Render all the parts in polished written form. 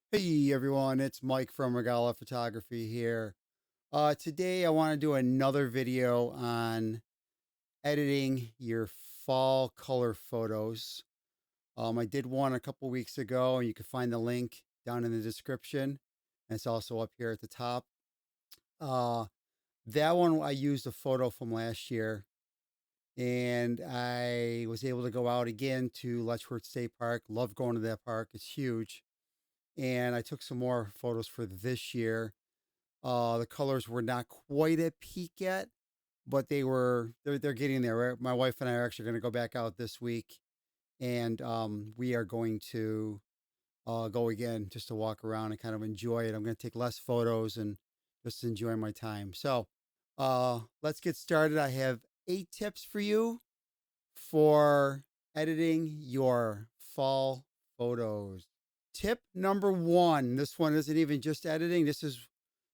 Hey everyone, it's Mike from Rogala Photography here. Today I want to do another video on editing your fall color photos. I did one a couple weeks ago, and you can find the link down in the description. And it's also up here at the top. Uh, that one I used a photo from last year, and I was able to go out again to Letchworth State Park. Love going to that park; it's huge. And I took some more photos for this year. The colors were not quite at peak yet, but they're getting there. My wife and I are actually going to go back out this week, and we are going to go again just to walk around and kind of enjoy it. I'm going to take less photos and just enjoy my time. So let's get started. I have 8 tips for you for editing your fall photos. Tip number one, this one isn't even just editing. This is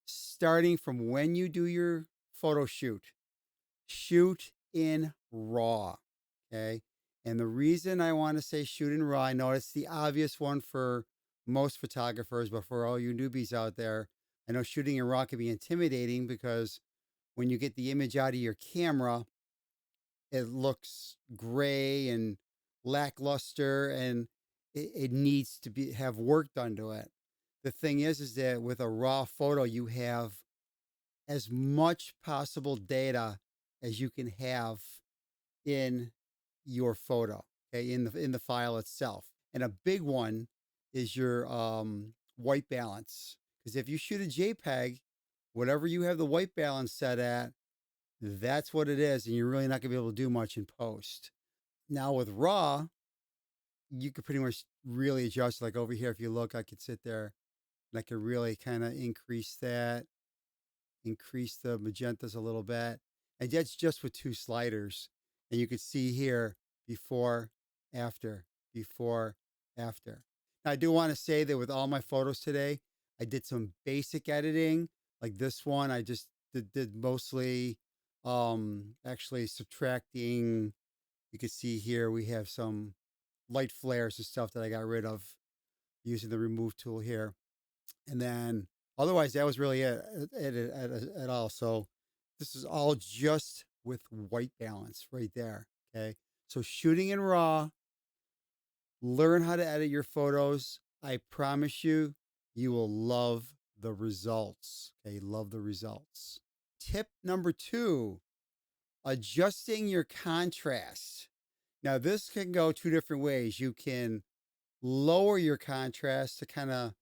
starting from when you do your photo shoot. Shoot in RAW. Okay. And the reason I want to say shoot in RAW, I know it's the obvious one for most photographers, but for all you newbies out there, I know shooting in RAW can be intimidating because when you get the image out of your camera, it looks gray and lackluster, and it needs to be have work done to it. The thing is that with a raw photo, you have as much possible data as you can have in your photo, okay, in the file itself. And a big one is your white balance, because if you shoot a JPEG, whatever you have the white balance set at, that's what it is, and you're really not gonna be able to do much in post. Now with raw, you could pretty much really adjust. Like over here, if you look, I could sit there and I could really kind of increase the magentas a little bit. And that's just with 2 sliders. And you could see here before, after, before, after. Now, I do want to say that with all my photos today, I did some basic editing. Like this one, I just did mostly actually subtracting. You can see here we have some light flares and stuff that I got rid of using the remove tool here. And then otherwise, that was really it at all. So this is all just with white balance right there. Okay. So shooting in RAW, learn how to edit your photos. I promise you, you will love the results. Okay. Love the results. Tip number two, adjusting your contrast. Now, this can go 2 different ways. You can lower your contrast to kind of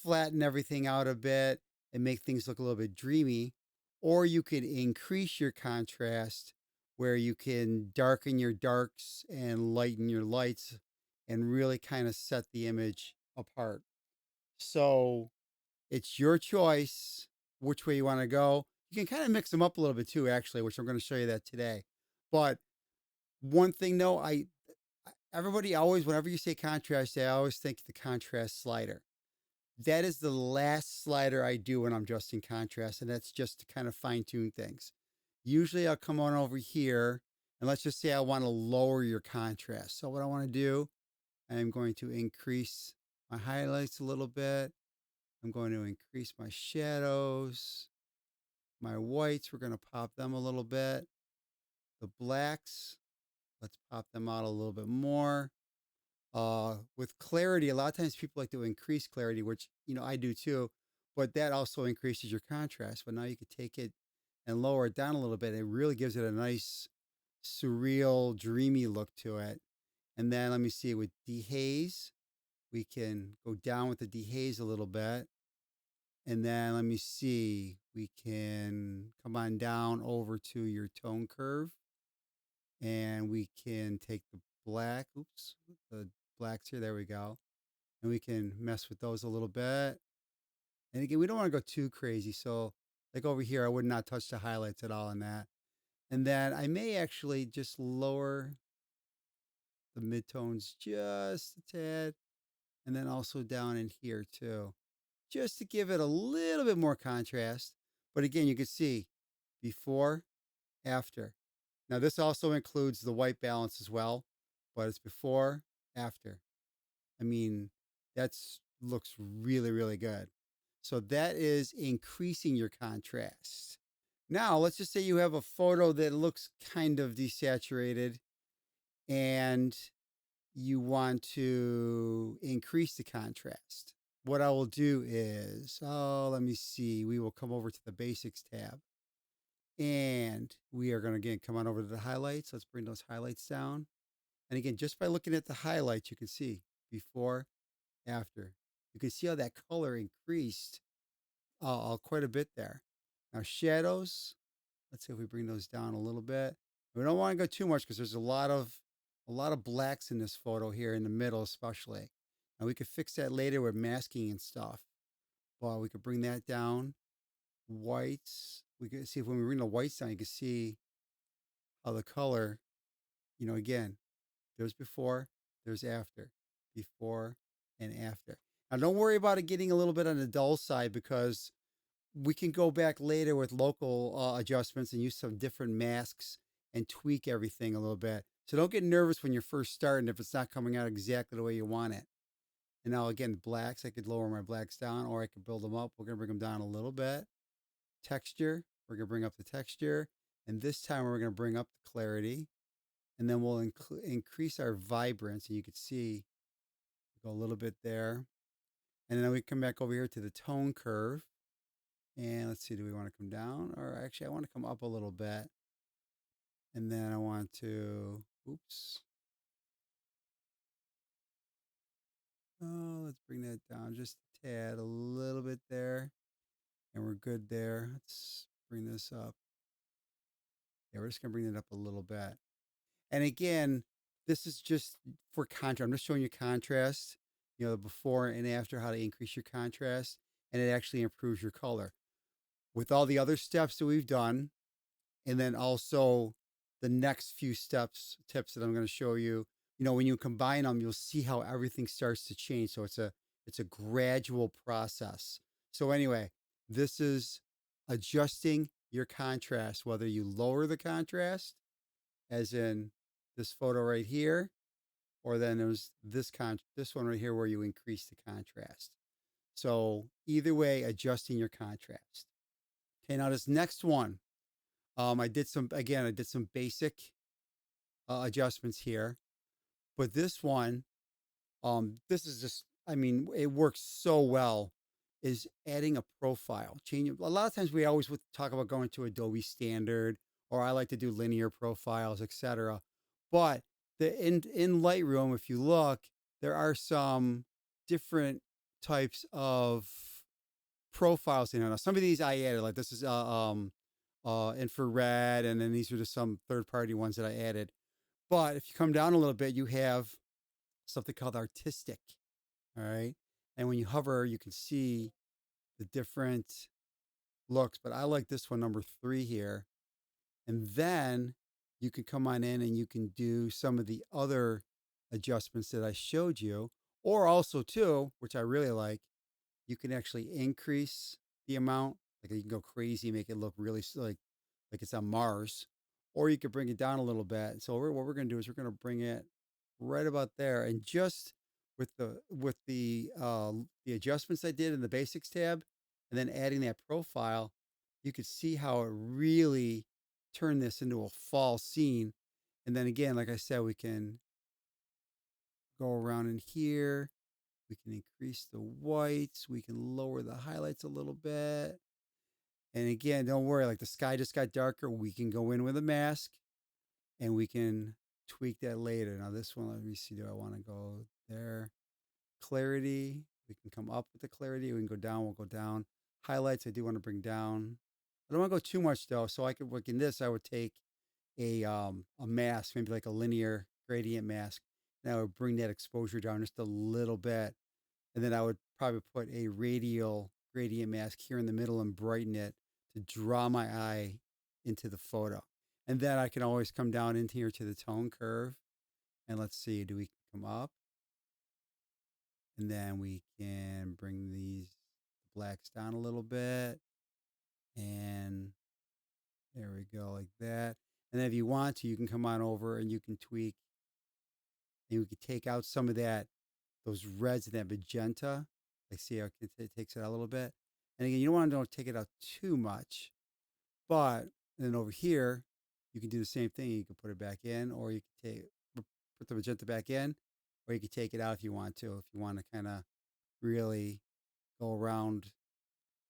flatten everything out a bit and make things look a little bit dreamy, or you could increase your contrast where you can darken your darks and lighten your lights and really kind of set the image apart. So it's your choice which way you want to go. You can kind of mix them up a little bit too, actually, which I'm going to show you that today. But one thing though, everybody always, whenever you say contrast, they always think the contrast slider. That is the last slider I do when I'm adjusting contrast, and that's just to kind of fine tune things. Usually I'll come on over here, and let's just say I want to lower your contrast. So what I want to do, I'm going to increase my highlights a little bit. I'm going to increase my shadows. My whites, we're going to pop them a little bit. The blacks, let's pop them out a little bit more. With clarity, a lot of times people like to increase clarity, which I do too, but that also increases your contrast. But now you could take it and lower it down a little bit. It really gives it a nice, surreal, dreamy look to it. And then let me see, with dehaze, we can go down with the dehaze a little bit. And then let me see, we can come on down over to your tone curve, and we can take the black, oops, the blacks here, there we go, and we can mess with those a little bit. And again, we don't want to go too crazy. So like over here, I would not touch the highlights at all in that. And then I may actually just lower the midtones just a tad. And then also down in here too, just to give it a little bit more contrast. But again, you can see before, after. Now this also includes the white balance as well, but it's before, after. I mean, that's looks really, really good. So that is increasing your contrast. Now, let's just say you have a photo that looks kind of desaturated and you want to increase the contrast. What I will do is, oh, let me see. We will come over to the basics tab and we are going to again come on over to the highlights. Let's bring those highlights down. And again, just by looking at the highlights, you can see before, after. You can see how that color increased quite a bit there. Now, shadows, let's see if we bring those down a little bit. We don't want to go too much because there's a lot of blacks in this photo here in the middle, especially. And we could fix that later with masking and stuff. Well, we could bring that down. Whites, we could see if when we bring the whites down, you can see how the color, again, there's before, there's after, before and after. Now, don't worry about it getting a little bit on the dull side because we can go back later with local adjustments and use some different masks and tweak everything a little bit. So don't get nervous when you're first starting if it's not coming out exactly the way you want it. And now again, blacks, I could lower my blacks down or I could build them up. We're going to bring them down a little bit. Texture, we're going to bring up the texture. And this time we're going to bring up the clarity. And then we'll increase our vibrance. And you can see, go a little bit there. And then we come back over here to the tone curve. And let's see, do we want to come down? Or actually, I want to come up a little bit. And then I want to, oops. Oh, let's bring that down just a tad, a little bit there. And we're good there. Let's bring this up. Yeah, we're just going to bring it up a little bit. And again, this is just for contrast. I'm just showing you contrast, the before and after, how to increase your contrast. And it actually improves your color. With all the other steps that we've done, and then also the next few tips that I'm going to show you, when you combine them, you'll see how everything starts to change. So it's a gradual process. So anyway, this is adjusting your contrast, whether you lower the contrast, as in this photo right here, or then there's this one right here where you increase the contrast. So either way, adjusting your contrast. Okay, now this next one, I did some basic adjustments here, but this one, this is just, it works so well. Is adding a profile. Change. A lot of times we always would talk about going to Adobe Standard, or I like to do linear profiles, etc. But in Lightroom, if you look, there are some different types of profiles in it. Now, some of these I added, like this is infrared, and then these are just some third-party ones that I added. But if you come down a little bit, you have something called artistic. All right. And when you hover, you can see the different looks. But I like this one, number 3 here. And then you can come on in and you can do some of the other adjustments that I showed you. Or also, too, which I really like, you can actually increase the amount. Like you can go crazy, make it look really like it's on Mars, or you could bring it down a little bit. So what we're going to do is we're going to bring it right about there, and just with the adjustments I did in the basics tab, and then adding that profile, you could see how it really turned this into a fall scene. And then again, like I said, we can go around in here. We can increase the whites. We can lower the highlights a little bit. And again, don't worry, like the sky just got darker. We can go in with a mask and we can tweak that later. Now, this one, let me see. Do I want to go there? Clarity. We can come up with the clarity. We can go down. We'll go down. Highlights, I do want to bring down. I don't want to go too much though. So I could work in this. I would take a mask, maybe like a linear gradient mask, and I would bring that exposure down just a little bit. And then I would probably put a radial gradient mask here in the middle and brighten it to draw my eye into the photo. And then I can always come down into here to the tone curve. And let's see, do we come up? And then we can bring these blacks down a little bit. And there we go, like that. And then if you want to, you can come on over and you can tweak. And we can take out some of those reds and that magenta. Like, see how it takes it out a little bit. And again, you don't take it out too much. But then over here, you can do the same thing. You can put it back in, or you can put the magenta back in, or you can take it out if you want to. If you want to kind of really go around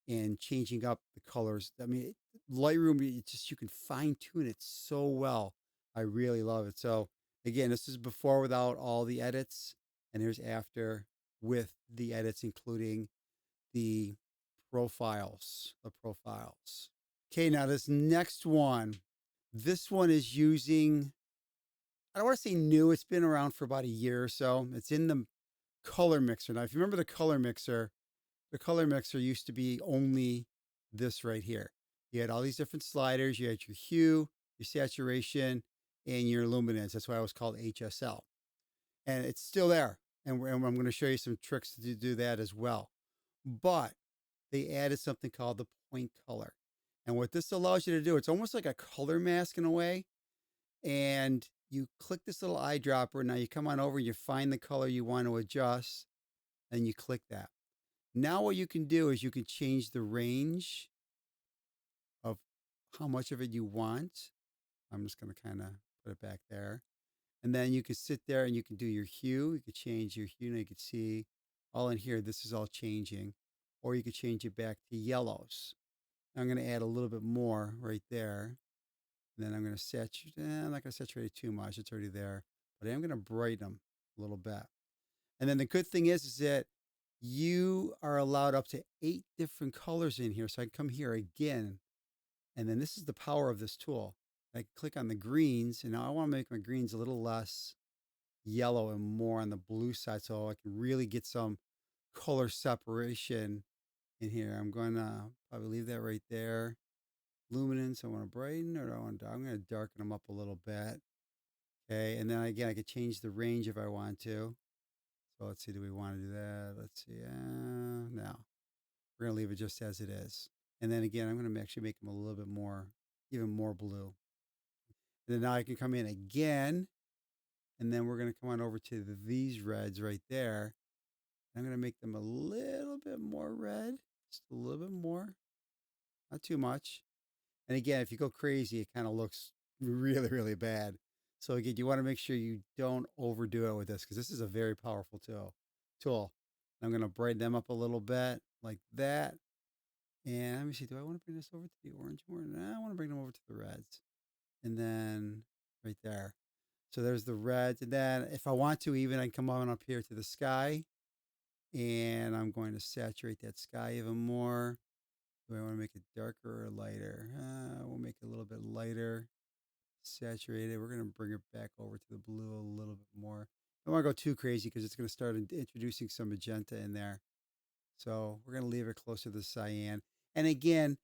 and changing up the colors. I mean, Lightroom, you can fine tune it so well. I really love it. So again, this is before without all the edits, and here's after with the edits, including the profiles. Okay, now this one is using, I don't want to say new, it's been around for about a year or so. It's in the color mixer. Now, if you remember the color mixer used to be only this right here. You had all these different sliders. You had your hue, your saturation, and your luminance. That's why it was called HSL. And it's still there. And I'm going to show you some tricks to do that as well. But they added something called the point color. And what this allows you to do, it's almost like a color mask in a way. And you click this little eyedropper. Now you come on over and you find the color you want to adjust, and you click that. Now what you can do is you can change the range of how much of it you want. I'm just going to kind of put it back there. And then you can sit there and you can do your hue. You could change your hue. Now you can see all in here, this is all changing. Or you could change it back to yellows. I'm going to add a little bit more right there. And then I'm going to saturate. I'm not going to saturate it too much. It's already there. But I'm going to brighten them a little bit. And then the good thing is that you are allowed up to 8 different colors in here. So I can come here again. And then this is the power of this tool. I can click on the greens. And now I want to make my greens a little less yellow and more on the blue side. So I can really get some color separation in here. I'm going to probably leave that right there. Luminance, I want to brighten, or I'm going to darken them up a little bit. Okay, and then again, I could change the range if I want to. So let's see, do we want to do that? Let's see. No, we're going to leave it just as it is. And then again, I'm going to actually make them a little bit more, even more blue. And then now I can come in again, and then we're going to come on over to these reds right there. I'm going to make them a little bit more red, just a little bit more, not too much. And again, if you go crazy, it kind of looks really, really bad. So again, you want to make sure you don't overdo it with this, because this is a very powerful tool. I'm going to brighten them up a little bit like that. And let me see, do I want to bring this over to the orange more? No, I want to bring them over to the reds. And then right there. So there's the reds. And then if I want to, even I can come on up here to the sky. And I'm going to saturate that sky even more. Do I want to make it darker or lighter? We'll make it a little bit lighter, saturated. We're going to bring it back over to the blue a little bit more. I don't want to go too crazy because it's going to start introducing some magenta in there. So we're going to leave it closer to the cyan. And again,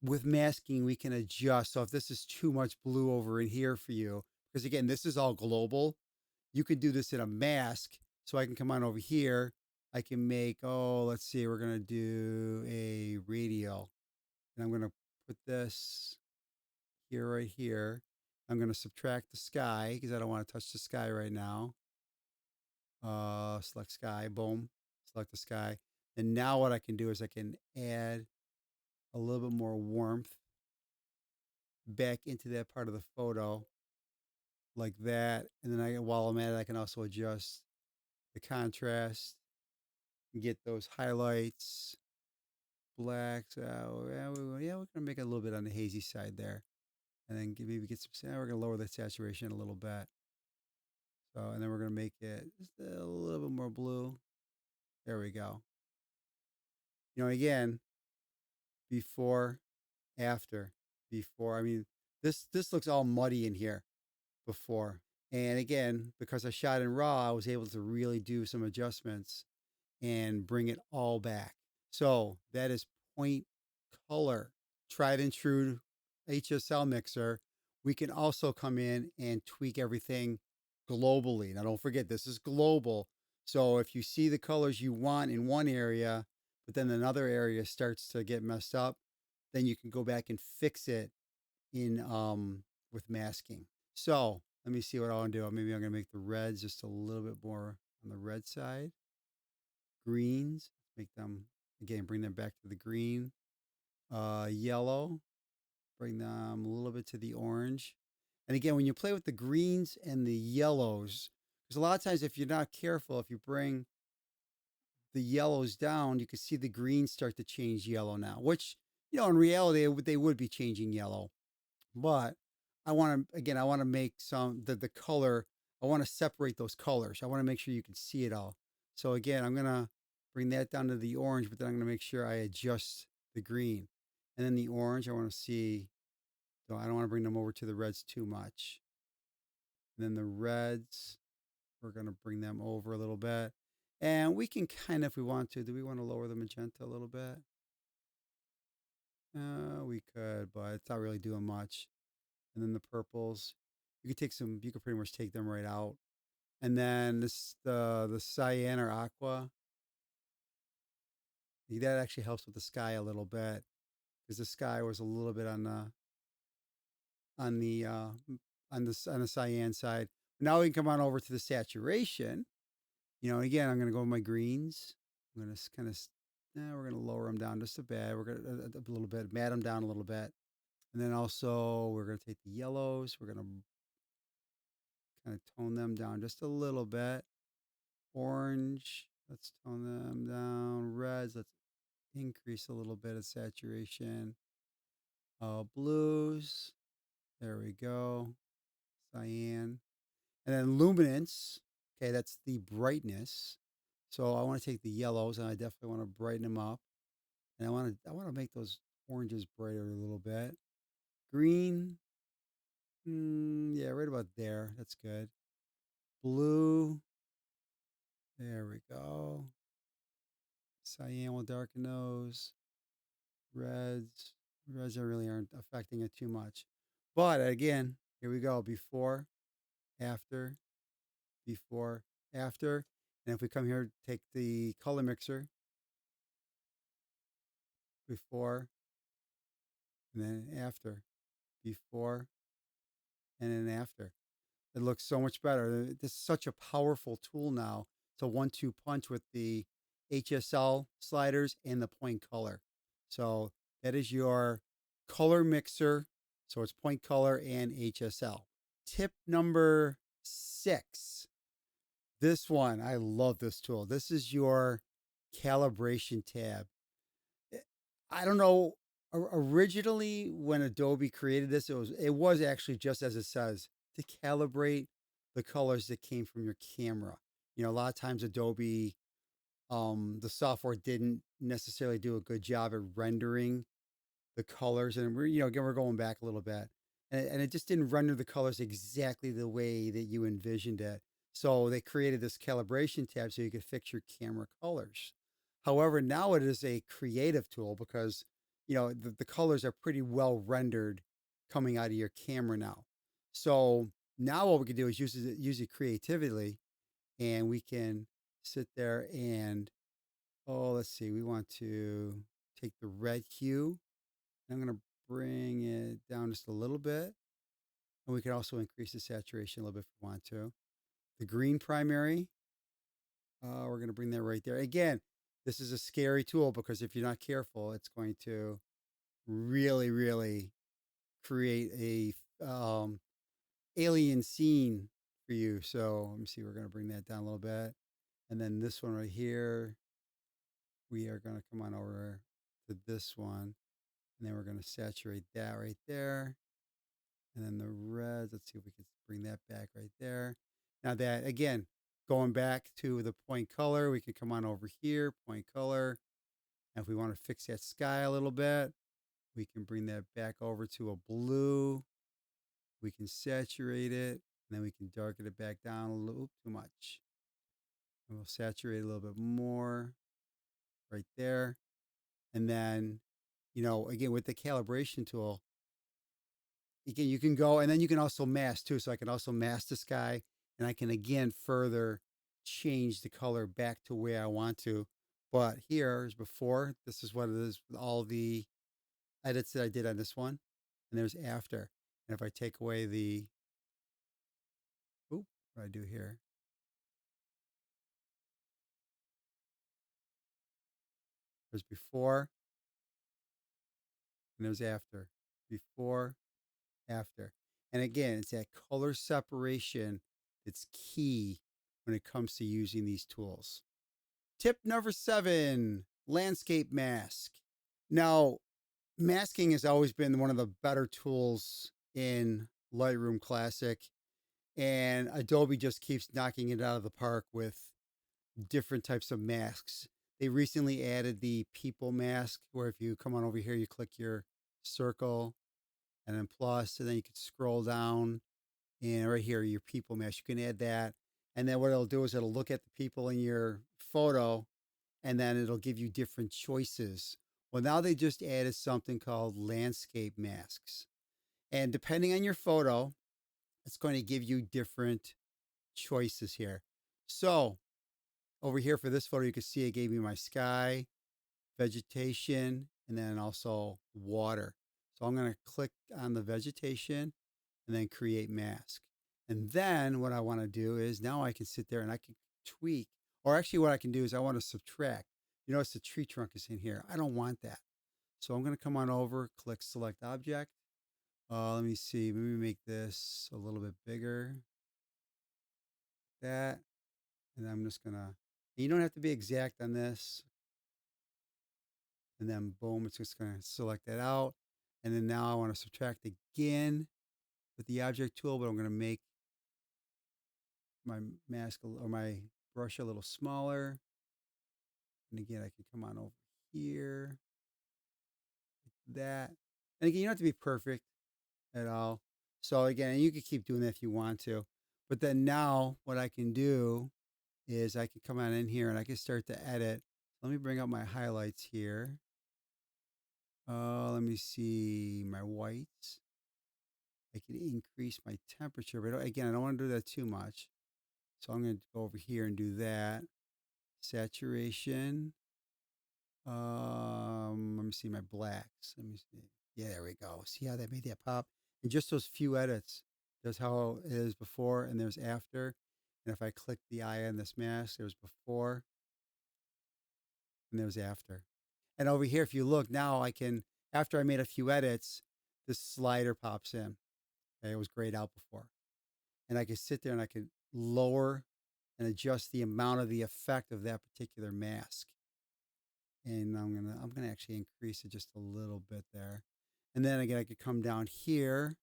with masking, we can adjust. So if this is too much blue over in here for you, because again, this is all global, you can do this in a mask. So I can come on over here. I can make, let's see, we're going to do a radial. And I'm going to put this here, right here. I'm going to subtract the sky because I don't want to touch the sky right now. Select sky, boom, select the sky. And now what I can do is I can add a little bit more warmth back into that part of the photo like that. And then while I'm at it, I can also adjust the contrast and get those highlights, blacks. Yeah, we're going to make it a little bit on the hazy side there. And then maybe get some, we're going to lower the saturation a little bit. So, and then we're going to make it just a little bit more blue. There we go. Again, before, after, before. I mean, this looks all muddy in here before. And again, because I shot in RAW, I was able to really do some adjustments and bring it all back. So that is point color, tried and true HSL mixer. We can also come in and tweak everything globally. Now, don't forget, this is global. So if you see the colors you want in one area, but then another area starts to get messed up, then you can go back and fix it in with masking. So let me see what I want to do. Maybe I'm going to make the reds just a little bit more on the red side. Greens, make them, again, bring them back to the green. Yellow, bring them a little bit to the orange. And again, when you play with the greens and the yellows, because a lot of times if you're not careful, if you bring the yellows down, you can see the greens start to change yellow now, which, in reality, they would be changing yellow. But I want to make the color, I want to separate those colors. I want to make sure you can see it all. So again, I'm going to bring that down to the orange, but then I'm going to make sure I adjust the green. And then the orange, I want to see, so I don't want to bring them over to the reds too much. And then the reds, we're going to bring them over a little bit. And we can kind of, if we want to, do we want to lower the magenta a little bit? We could, but it's not really doing much. And then the purples, you could pretty much take them right out. And then the cyan or aqua, that actually helps with the sky a little bit because the sky was a little bit on the on the cyan side. Now we can come on over to the saturation. Again, I'm going to go with my greens. I'm going to kind of, we're going to lower them down just a bit. We're going to a little bit, mat them down a little bit. And then also we're going to take the yellows. We're going to kind of tone them down just a little bit. Orange, let's tone them down. Reds, let's increase a little bit of saturation. Blues, there we go. Cyan. And then luminance, okay, that's the brightness. So I want to take the yellows and I definitely want to brighten them up. And I want to make those oranges brighter a little bit. Green, yeah, right about there. That's good. Blue, there we go. Cyan will darken those. Reds, reds really aren't affecting it too much. But again, here we go. Before, after, before, after. And if we come here, take the color mixer, before, and then after, before, and then after. It looks so much better. This is such a powerful tool now. It's a 1-2 punch with the HSL sliders and the point color. So that is your color mixer. So it's point color and HSL. Tip number 6. This one, I love this tool. This is your calibration tab. I don't know. Originally, when Adobe created this, it was actually just as it says, to calibrate the colors that came from your camera. A lot of times Adobe, the software didn't necessarily do a good job at rendering the colors, and again, we're going back a little bit, and it just didn't render the colors exactly the way that you envisioned it. So they created this calibration tab so you could fix your camera colors. However, now it is a creative tool because the colors are pretty well rendered coming out of your camera now. So now what we can do is use it creatively, and we can sit there and, let's see, we want to take the red hue. I'm going to bring it down just a little bit. And we can also increase the saturation a little bit if we want to. The green primary, we're going to bring that right there. Again, this is a scary tool because if you're not careful, it's going to really, really create a alien scene for you. So let me see, we're going to bring that down a little bit. And then this one right here, we are going to come on over to this one. And then we're going to saturate that right there. And then the reds, let's see if we can bring that back right there. Now that, again, going back to the point color, we can come on over here, point color. And if we want to fix that sky a little bit, we can bring that back over to a blue. We can saturate it, and then we can darken it back down a little too much. And we'll saturate a little bit more right there. And then, again, with the calibration tool, you can go, and then you can also mask too. So I can also mask the sky, and I can again further change the color back to where I want to. But here is before. This is what it is with all the edits that I did on this one. And there's after. And if I take away the, what do I do here? There's before and there's after. Before, after. And again, it's that color separation that's key when it comes to using these tools. Tip number 7, landscape mask. Now, masking has always been one of the better tools in Lightroom Classic, and Adobe just keeps knocking it out of the park with different types of masks. They recently added the people mask, where if you come on over here, you click your circle and then plus, and then you can scroll down and right here, your people mask. You can add that. And then what it'll do is it'll look at the people in your photo and then it'll give you different choices. Well, now they just added something called landscape masks. And depending on your photo, it's going to give you different choices here. So over here for this photo, you can see it gave me my sky, vegetation, and then also water. So I'm going to click on the vegetation and then create mask. And then what I want to do is now I can sit there and I can tweak, or actually what I can do is I want to subtract. You notice the tree trunk is in here. I don't want that. So I'm going to come on over, click select object. Let me see, maybe make this a little bit bigger. That, and I'm just going to, you don't have to be exact on this. And then boom, it's just going to select that out. And then now I want to subtract again with the object tool, but I'm going to make my mask or my brush a little smaller. And again, I can come on over here, like that. And again, you don't have to be perfect at all. So again, you can keep doing that if you want to. But then now what I can do is I can come on in here and I can start to edit. Let me bring up my highlights here. Let me see my whites. I can increase my temperature, but again, I don't want to do that too much. So I'm going to go over here and do that. Saturation. Let me see my blacks. Let me see. Yeah, there we go. See how that made that pop? And just those few edits. There's how it is before and there's after. And if I click the eye on this mask, there's before and there's after. And over here, if you look now, I can, after I made a few edits, this slider pops in. Okay, it was grayed out before. And I can sit there and I can lower and adjust the amount of the effect of that particular mask. And I'm gonna actually increase it just a little bit there. And then again, I could come down here,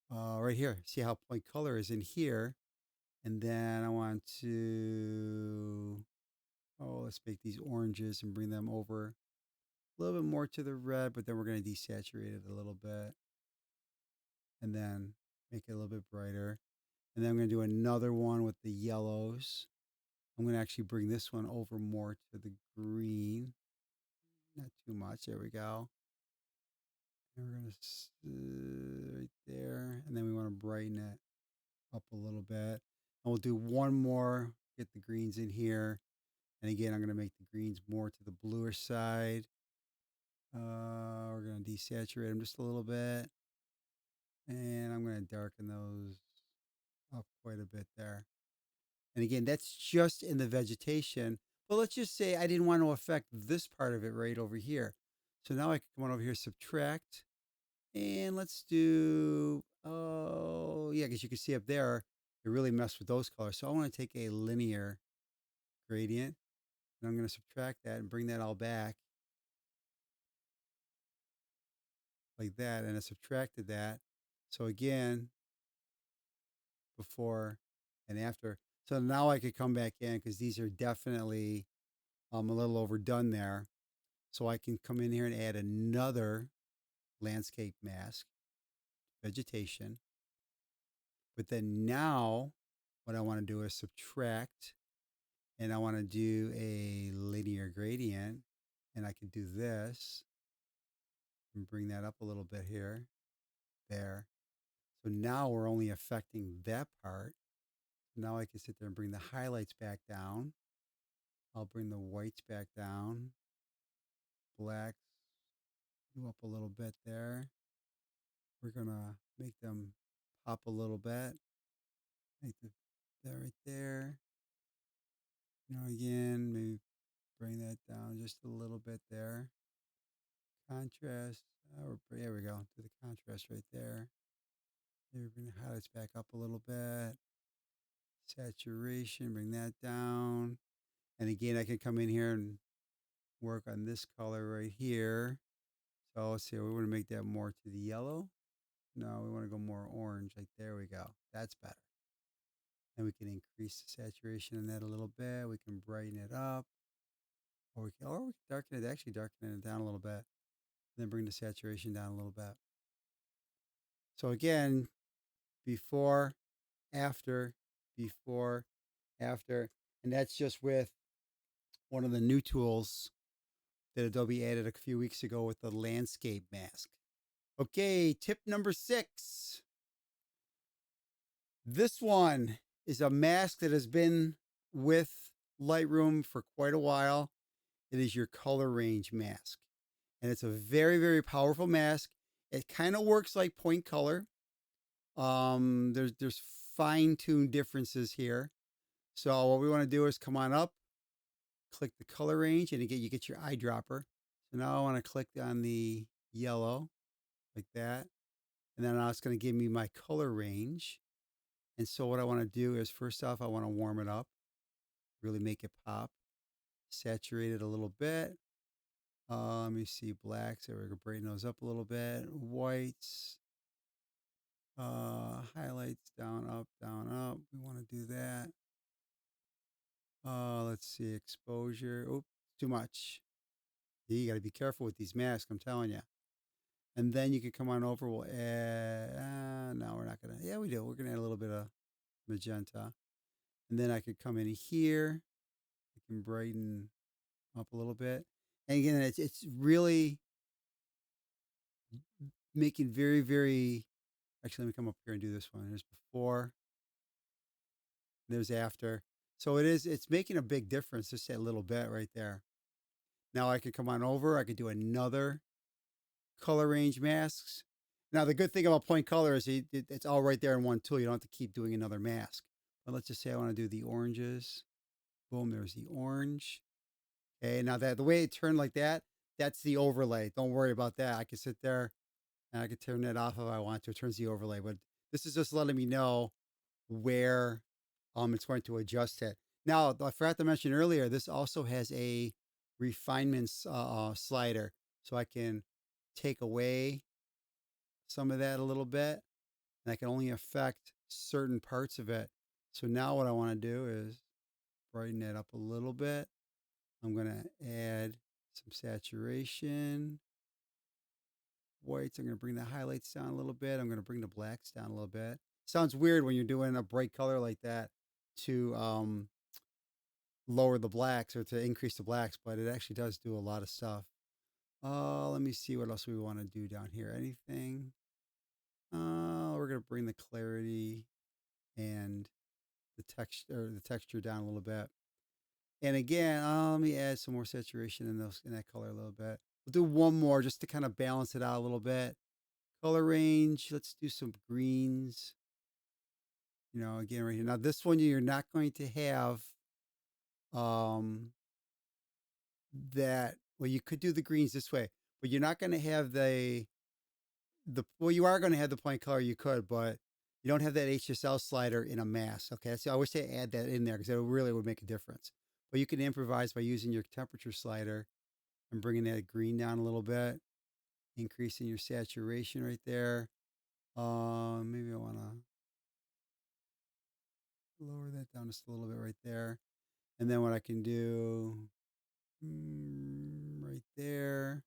right here. See how my color is in here. And then I want to, let's make these oranges and bring them over a little bit more to the red, but then we're going to desaturate it a little bit and then make it a little bit brighter. And then I'm going to do another one with the yellows. I'm going to actually bring this one over more to the green. Not too much. There we go. And we're going to right there. And then we want to brighten it up a little bit. And we'll do one more, get the greens in here. And again, I'm going to make the greens more to the bluish side. We're going to desaturate them just a little bit. And I'm going to darken those up quite a bit there. And again, that's just in the vegetation. But let's just say I didn't want to affect this part of it right over here. So now I can come on over here, subtract. And let's do, oh, yeah, because you can see up there, it really messed with those colors. So I want to take a linear gradient. And I'm going to subtract that and bring that all back like that. And I subtracted that. So again, before and after. So now I could come back in because these are definitely a little overdone there. So I can come in here and add another landscape mask, vegetation. But then now what I want to do is subtract and I want to do a linear gradient. And I can do this and bring that up a little bit here, there. So now we're only affecting that part. Now I can sit there and bring the highlights back down. I'll bring the whites back down. Blacks go up a little bit there. We're going to make them pop a little bit. Make that right there. Again, maybe bring that down just a little bit there. Contrast. There we go. Do the contrast right there. Maybe bring the highlights back up a little bit. Saturation, bring that down. And again, I can come in here and work on this color right here. So let's see, we want to make that more to the yellow. No, we want to go more orange. Like, there we go. That's better. And we can increase the saturation in that a little bit. We can brighten it up. Or we can darken it, actually darken it down a little bit. And then bring the saturation down a little bit. So again, before, after, before, after. And that's just with one of the new tools that Adobe added a few weeks ago with the landscape mask. Okay, tip number 6. This one is a mask that has been with Lightroom for quite a while. It is your color range mask. And it's a very, very powerful mask. It kind of works like point color. There's fine-tuned differences here. So what we want to do is come on up, click the color range, and again, you get your eyedropper. So now I want to click on the yellow like that. And then now it's going to give me my color range. And so what I want to do is, first off, I want to warm it up, really make it pop, saturate it a little bit. Let me see, blacks, there we go, brighten those up a little bit. Whites, highlights, down, up, down, up. We want to do that. Let's see, exposure. Oops, too much. You got to be careful with these masks, I'm telling you. And then you can come on over. We'll add, no, we're not going to. Yeah, we do. We're going to add a little bit of magenta. And then I could come in here. I can brighten up a little bit. And again, it's really making very, very, actually, let me come up here and do this one. There's before, there's after. So it's making a big difference, just a little bit right there. Now I could come on over. I could do another color range masks. Now, the good thing about point color is it's all right there in one tool. You don't have to keep doing another mask. But let's just say I want to do the oranges. Boom, there's the orange. Okay, now that the way it turned like that, that's the overlay. Don't worry about that. I can sit there and I can turn that off if I want to. It turns the overlay. But this is just letting me know where it's going to adjust it. Now, I forgot to mention earlier, this also has a refinements slider. So I can take away some of that a little bit. And I can only affect certain parts of it. So now what I want to do is brighten it up a little bit. I'm going to add some saturation. Whites, I'm going to bring the highlights down a little bit. I'm going to bring the blacks down a little bit. Sounds weird when you're doing a bright color like that to lower the blacks or to increase the blacks, but it actually does do a lot of stuff. Let me see what else we want to do down here. Anything? We're going to bring the clarity and the texture down a little bit. And again, let me add some more saturation in that color a little bit. We'll do one more just to kind of balance it out a little bit. Color range, let's do some greens. Again, right here. Now this one, you're not going to have that. Well, you could do the greens this way, but you're not going to have well, you are going to have the point color. You could, but you don't have that HSL slider in a mask. Okay, so I always say add that in there because it really would make a difference. But you can improvise by using your temperature slider and bringing that green down a little bit, increasing your saturation right there. Maybe I want to lower that down just a little bit right there. And then what I can do right there,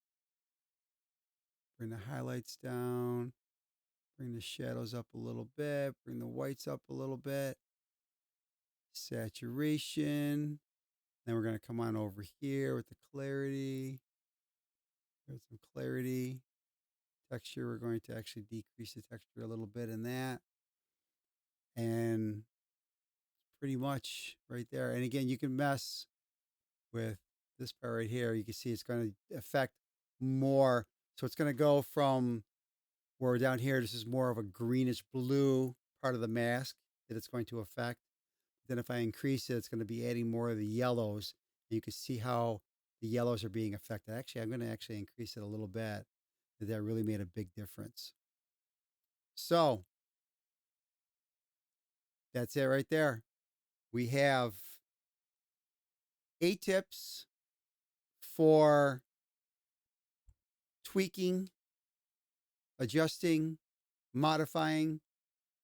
bring the highlights down, bring the shadows up a little bit, bring the whites up a little bit, saturation. Then we're going to come on over here with the clarity. There's some clarity. Texture, we're going to actually decrease the texture a little bit in that. And pretty much right there. And again, you can mess with this part right here. You can see it's going to affect more. So it's going to go from where down here, this is more of a greenish blue part of the mask that it's going to affect. Then if I increase it, it's going to be adding more of the yellows. You can see how the yellows are being affected. Actually, I'm going to actually increase it a little bit. That really made a big difference. So that's it right there. We have 8 tips for tweaking, adjusting, modifying,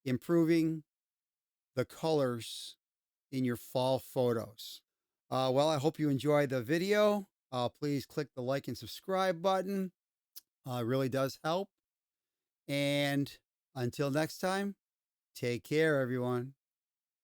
improving the colors in your fall photos. Well, I hope you enjoyed the video. Please click the like and subscribe button. It really does help. And until next time, take care, everyone.